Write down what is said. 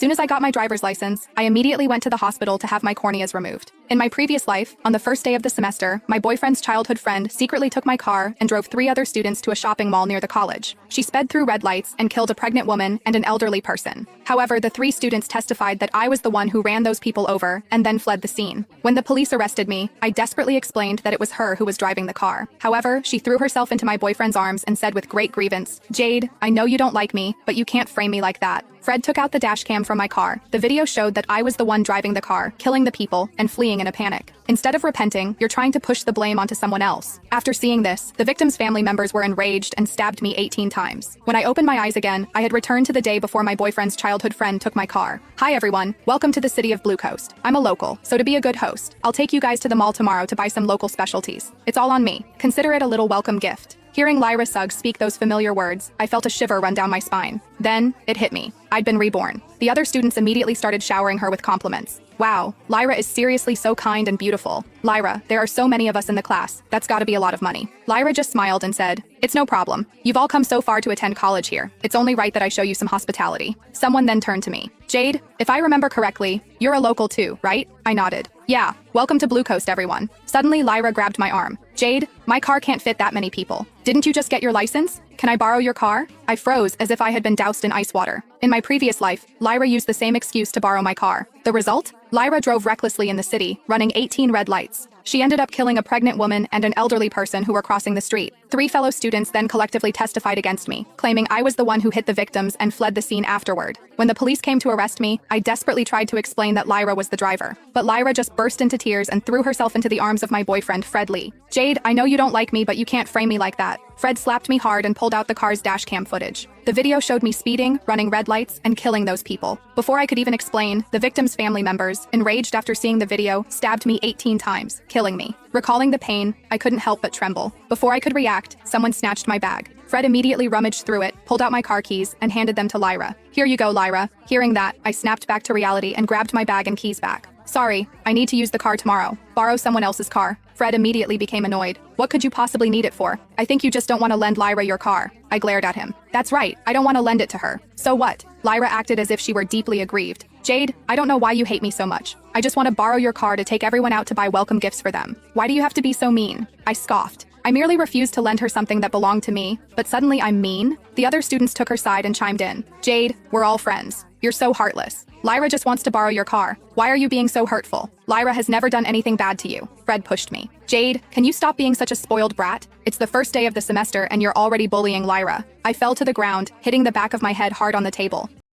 Soon as I got my driver's license, I immediately went to the hospital to have my corneas removed. In my previous life, on the first day of the semester, my boyfriend's childhood friend secretly took my car and drove 3 other students to a shopping mall near the college. She sped through red lights and killed a pregnant woman and an elderly person. However, the 3 students testified that I was the one who ran those people over and then fled the scene. When the police arrested me, I desperately explained that it was her who was driving the car. However, she threw herself into my boyfriend's arms and said with great grievance, "Jade, I know you don't like me, but you can't frame me like that." Fred took out the dash cam from my car. The video showed that I was the one driving the car, killing the people, and fleeing in a panic. Instead of repenting, you're trying to push the blame onto someone else. After seeing this, the victim's family members were enraged and stabbed me 18 times. When I opened my eyes again, I had returned to the day before my boyfriend's childhood friend took my car. Hi everyone, welcome to the city of Blue Coast. I'm a local, so to be a good host, I'll take you guys to the mall tomorrow to buy some local specialties. It's all on me. Consider it a little welcome gift. Hearing Lyra Suggs speak those familiar words, I felt a shiver run down my spine. Then, it hit me. I'd been reborn. The other students immediately started showering her with compliments. Wow, Lyra is seriously so kind and beautiful. Lyra, there are so many of us in the class. That's gotta be a lot of money. Lyra just smiled and said, "It's no problem. You've all come so far to attend college here. It's only right that I show you some hospitality." Someone then turned to me. "Jade, if I remember correctly, you're a local too, right?" I nodded. "Yeah, welcome to Blue Coast, everyone." Suddenly, Lyra grabbed my arm. "Jade, my car can't fit that many people. Didn't you just get your license? Can I borrow your car?" I froze as if I had been doused in ice water. In my previous life, Lyra used the same excuse to borrow my car. The result? Lyra drove recklessly in the city, running 18 red lights. She ended up killing a pregnant woman and an elderly person who were crossing the street. 3 fellow students then collectively testified against me, claiming I was the one who hit the victims and fled the scene afterward. When the police came to arrest me, I desperately tried to explain that Lyra was the driver. But Lyra just burst into tears and threw herself into the arms of my boyfriend, Fred Lee. "Jade, I know you don't like me, but you can't frame me like that." Fred slapped me hard and pulled out the car's dashcam footage. The video showed me speeding, running red lights, and killing those people. Before I could even explain, the victims' family members, enraged after seeing the video, stabbed me 18 times, killing me. Recalling the pain, I couldn't help but tremble. Before I could react, someone snatched my bag. Fred immediately rummaged through it, pulled out my car keys, and handed them to Lyra. "Here you go, Lyra." Hearing that, I snapped back to reality and grabbed my bag and keys back. "Sorry, I need to use the car tomorrow. Borrow someone else's car." Fred immediately became annoyed. "What could you possibly need it for? I think you just don't want to lend Lyra your car." I glared at him. "That's right, I don't want to lend it to her." "So what?" Lyra acted as if she were deeply aggrieved. "Jade, I don't know why you hate me so much. I just want to borrow your car to take everyone out to buy welcome gifts for them. Why do you have to be so mean?" I scoffed. I merely refused to lend her something that belonged to me, but suddenly I'm mean? The other students took her side and chimed in. "Jade, we're all friends. You're so heartless. Lyra just wants to borrow your car. Why are you being so hurtful? Lyra has never done anything bad to you." Fred pushed me. "Jade, can you stop being such a spoiled brat? It's the first day of the semester and you're already bullying Lyra." I fell to the ground, hitting the back of my head hard on the table.